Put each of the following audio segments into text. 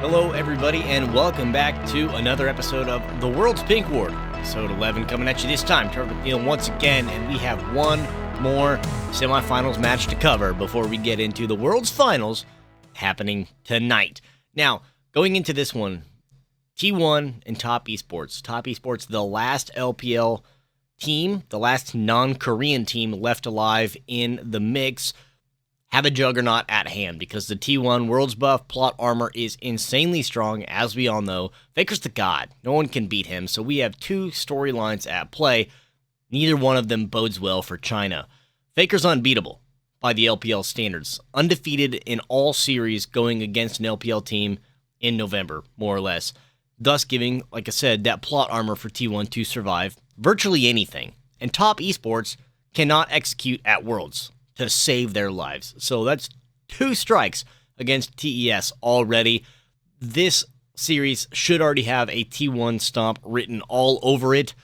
Hello, everybody, and welcome back to another episode of The World's Pink Ward. Episode 11 coming at you this time. Trevor McNeil once again, and we have one more semifinals match to cover before we get into the World's Finals happening tonight. Now, going into this one, T1 and Top Esports. Top Esports, the last LPL team, the last non-Korean team left alive in the mix, have a juggernaut at hand because the T1 World's Buff plot armor is insanely strong, as we all know. Faker's the god. No one can beat him, so we have two storylines at play. Neither one of them bodes well for China. Faker's unbeatable by the LPL standards. Undefeated in all series going against an LPL team in November, more or less. Thus giving, like I said, that plot armor for T1 to survive virtually anything. And Top Esports cannot execute at Worlds to save their lives. So that's two strikes against TES already. This series should already have a T1 stomp written all over it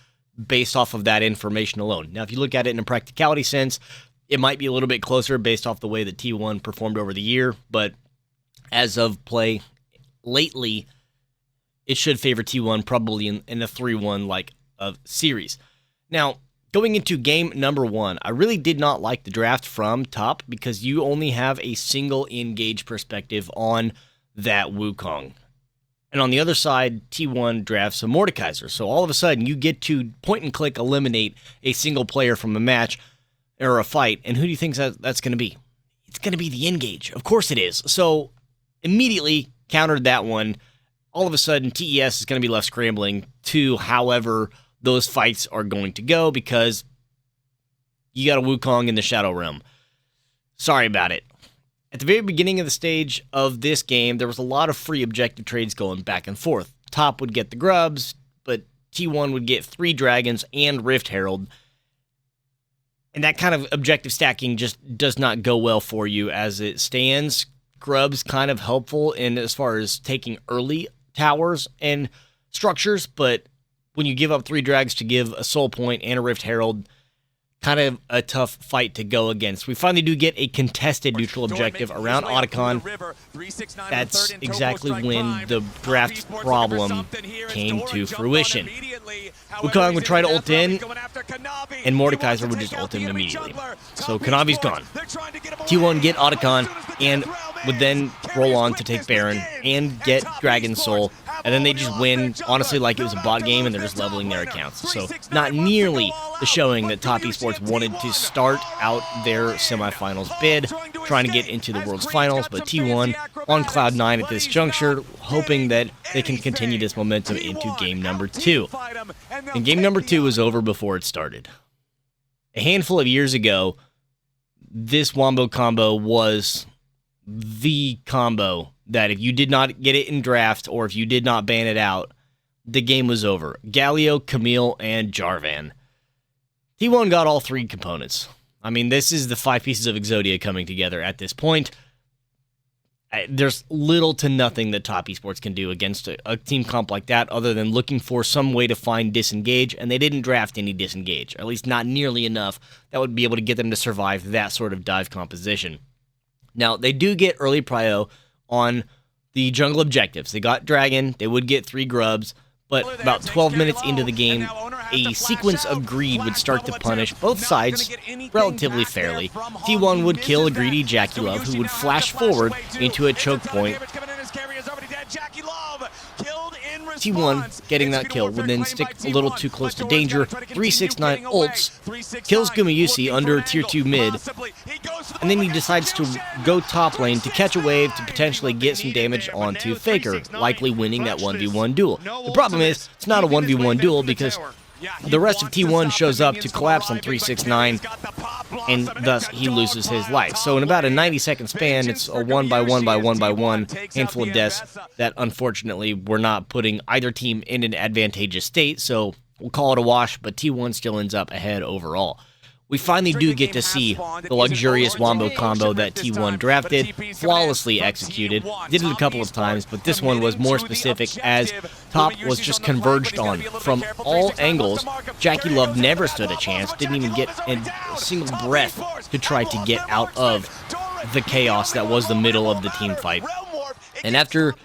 based off of that information alone. Now, if you look at it in a practicality sense, it might be a little bit closer based off the way that T1 performed over the year, but as of play lately, it should favor T1 probably in a 3-1 of series. Now, going into game number one, I really did not like the draft from Top because you only have a single engage perspective on that Wukong. And on the other side, T1 drafts a Mordekaiser. So all of a sudden, you get to point and click eliminate a single player from a match or a fight. And who do you think that's going to be? It's going to be the engage. Of course it is. So immediately countered that one. All of a sudden, TES is going to be left scrambling to however those fights are going to go because you got a Wukong in the Shadow Realm. Sorry about it. At the very beginning of the stage of this game, there was a lot of free objective trades going back and forth. Top would get the grubs, but T1 would get 3 dragons and Rift Herald. And that kind of objective stacking just does not go well for you as it stands. Grubs kind of helpful in as far as taking early towers and structures, but when you give up 3 drags to give a soul point and a Rift Herald, kind of a tough fight to go against. We finally do get a contested neutral objective around Otacon. That's exactly when the draft problem came to fruition. Wukong would try to ult in, and Mordekaiser would just ult him immediately. So Kanavi's gone. T1 get Otacon, and would then roll on to take Baron and get Dragon Soul, and then they just win, honestly, like it was a bot game, and they're just leveling their accounts. So not nearly the showing that Top Esports wanted to start out their semifinals bid, trying to get into the World's Finals, but T1 on Cloud 9 at this juncture, hoping that they can continue this momentum into game number 2. And game number 2 was over before it started. A handful of years ago, this Wombo combo was the combo that if you did not get it in draft or if you did not ban it out, the game was over. Galio, Camille, and Jarvan. T1 got all 3 components. I mean, this is the 5 pieces of Exodia coming together at this point. There's little to nothing that Top Esports can do against a team comp like that other than looking for some way to find disengage, and they didn't draft any disengage, or at least not nearly enough that would be able to get them to survive that sort of dive composition. Now, they do get early prio on the jungle objectives. They got Dragon, they would get 3 grubs, but about 12 minutes into the game, a sequence of greed would start to punish both sides relatively fairly. T1 would kill a greedy Jackie Love, who would flash forward into a choke point. T1 getting that kill would then stick a little too close to danger. 369 ults, kills Gumayusi under tier 2 mid, and then he decides to go top lane to catch a wave to potentially get some damage onto Faker, likely winning that 1v1 duel. The problem is, it's not a 1v1 duel because the rest of T1 shows up to collapse on 369, and thus he loses his life. So in about a 90-second span, it's a 1x1x1x1 handful of deaths that unfortunately were not putting either team in an advantageous state, so we'll call it a wash, but T1 still ends up ahead overall. We finally do get to see the luxurious Wombo combo that T1 drafted, flawlessly executed. Did it a couple of times, but this one was more specific as Top was just converged on from all angles. Jackie Love never stood a chance, didn't even get a single breath to try to get out of the chaos that was the middle of the team fight. And after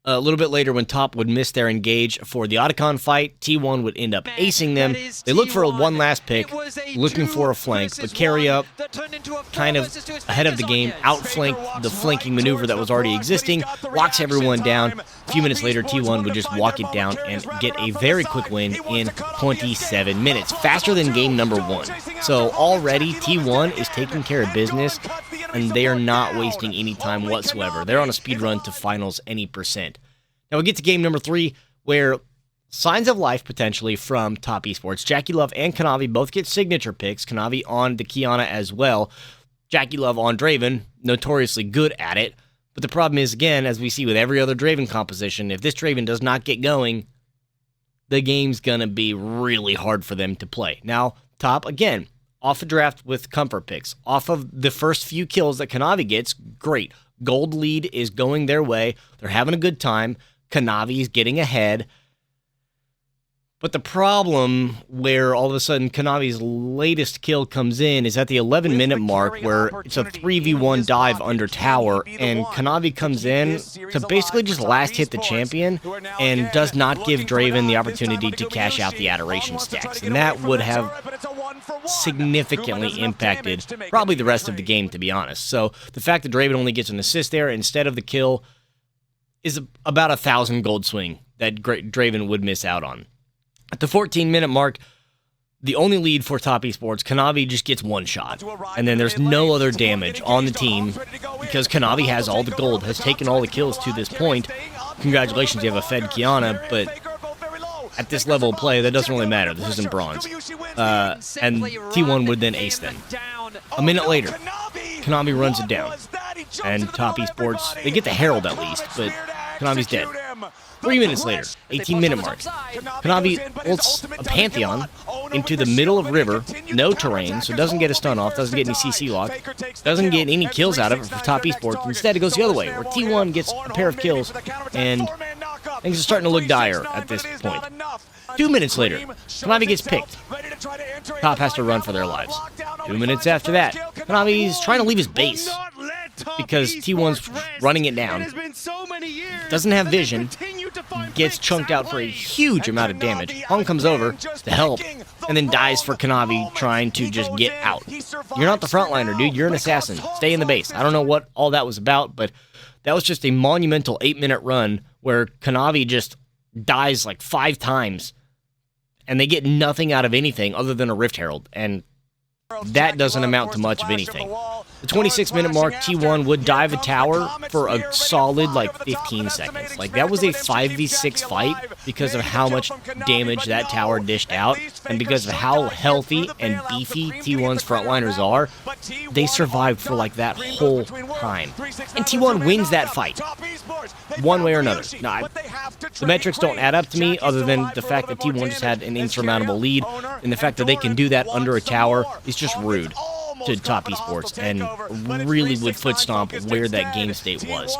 A little bit later, when Top would miss their engage for the Otacon fight, T1 would end up acing them. They look for one last pick, looking for a flank, but carry up kind of ahead of the game, outflank the flanking maneuver that was already existing, locks everyone down. A few minutes later, T1 would just walk it down and get a very quick win in 27 minutes, faster than game number 1. So already, T1 is taking care of business, and they are not wasting any time whatsoever. They're on a speed run to finals any percent. Now we get to game number 3, where signs of life potentially from Top Esports. Jackie Love and Kanavi both get signature picks. Kanavi on the Kiana as well. Jackie Love on Draven, notoriously good at it. But the problem is, again, as we see with every other Draven composition, if this Draven does not get going, the game's going to be really hard for them to play. Now, Top, again, off a draft with comfort picks. Off of the first few kills that Kanavi gets, great. Gold lead is going their way. They're having a good time. Kanavi's getting ahead. But the problem where all of a sudden Kanavi's latest kill comes in is at the 11-minute mark, where it's a 3v1 dive under tower, and Kanavi comes in to basically just last hit the champion and does not give Draven the opportunity to cash out the adoration stacks. And that would have significantly impacted probably the rest of the game, to be honest. So the fact that Draven only gets an assist there instead of the kill is about 1,000 gold swing that Draven would miss out on. At the 14-minute mark, the only lead for Top Esports, Kanavi just gets one shot. And then there's no other damage on the team because Kanavi has all the gold, has taken all the kills to this point. Congratulations, you have a fed Kiana, but at this level of play, that doesn't really matter. This isn't bronze. And T1 would then ace them. A minute later, Kanavi runs it down. And Top Esports, they get the Herald at least, but Kanavi's dead. 3 minutes later, 18-minute mark, Kanavi ults a Pantheon into the middle of river, no terrain, so doesn't get a stun off, doesn't get any CC lock, doesn't get any kills out of it for Top Esports. Instead, it goes the other way, where T1 gets a pair of kills, and things are starting to look dire at this point. 2 minutes later, Kanavi gets picked. Top has to run for their lives. 2 minutes after that, Kanavi's trying to leave his base because T1's running it down. Doesn't have vision, gets chunked out for a huge amount of damage. Hong comes over to help, and then dies for Kanavi trying to just get out. You're not the frontliner, dude. You're an assassin. Stay in the base. I don't know what all that was about, but that was just a monumental 8-minute run where Kanavi just dies like 5 times, and they get nothing out of anything other than a Rift Herald, and that doesn't amount to much of anything. The 26-minute mark, T1 would dive a tower for a solid, 15 seconds. That was a 5v6 fight because of how much damage that tower dished out, and because of how healthy and beefy T1's frontliners are, they survived for, that whole time. And T1 wins that fight, one way or another. Now, the metrics don't add up to me, other than the fact that T1 just had an insurmountable lead, and the fact that they can do that under a tower is just rude to Top Esports, and really would foot stomp where that game state was.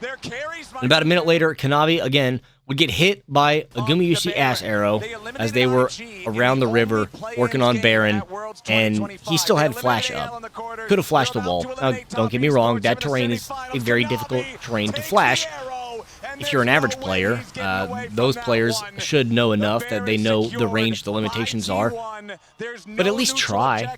And about a minute later, Kanavi, again, would get hit by a Gumayusi ass arrow as they were around the river working on Baron, and he still had flash up. Could have flashed the wall. Now, don't get me wrong, that terrain is a very difficult terrain to flash. If you're an average player, those players should know enough that they know the range the limitations are, but at least try.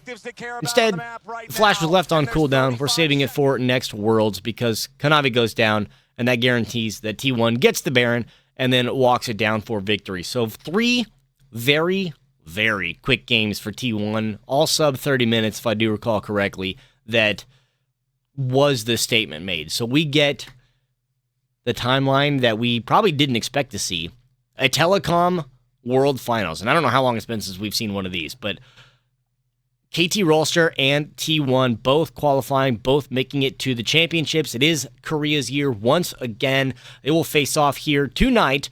Instead, the flash was left on cooldown. We're saving it for next Worlds because Kanavi goes down, and that guarantees that T1 gets the Baron and then walks it down for victory. So 3 very, very quick games for T1, all sub 30 minutes, if I do recall correctly, that was the statement made. So we get the timeline that we probably didn't expect to see. A Telecom World Finals. And I don't know how long it's been since we've seen one of these, but KT Rolster and T1 both qualifying, both making it to the championships. It is Korea's year once again. They will face off here tonight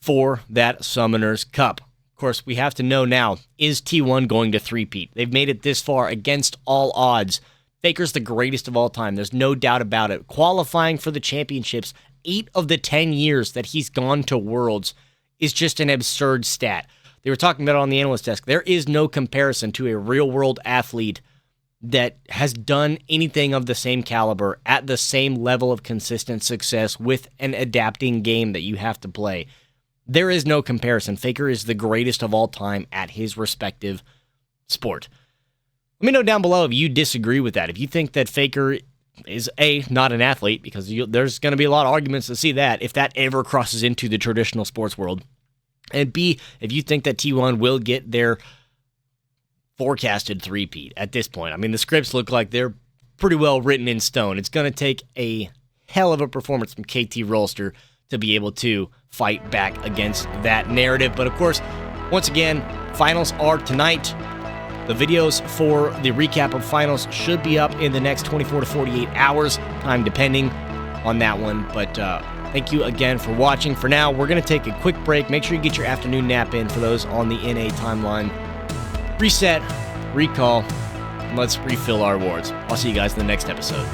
for that Summoners Cup. Of course, we have to know now, is T1 going to three-peat? They've made it this far against all odds. Faker's the greatest of all time. There's no doubt about it. Qualifying for the championships 8 of the 10 years that he's gone to Worlds is just an absurd stat. They were talking about it on the analyst desk. There is no comparison to a real-world athlete that has done anything of the same caliber at the same level of consistent success with an adapting game that you have to play. There is no comparison. Faker is the greatest of all time at his respective sport. Let me know down below if you disagree with that. If you think that Faker is A, not an athlete, because there's going to be a lot of arguments to see that if that ever crosses into the traditional sports world. And B, if you think that T1 will get their forecasted three-peat at this point. I mean, the scripts look like they're pretty well written in stone. It's going to take a hell of a performance from KT Rolster to be able to fight back against that narrative. But of course, once again, finals are tonight. The videos for the recap of finals should be up in the next 24 to 48 hours, time depending on that one. But thank you again for watching. For now, we're going to take a quick break. Make sure you get your afternoon nap in for those on the NA timeline. Reset, recall, and let's refill our awards. I'll see you guys in the next episode.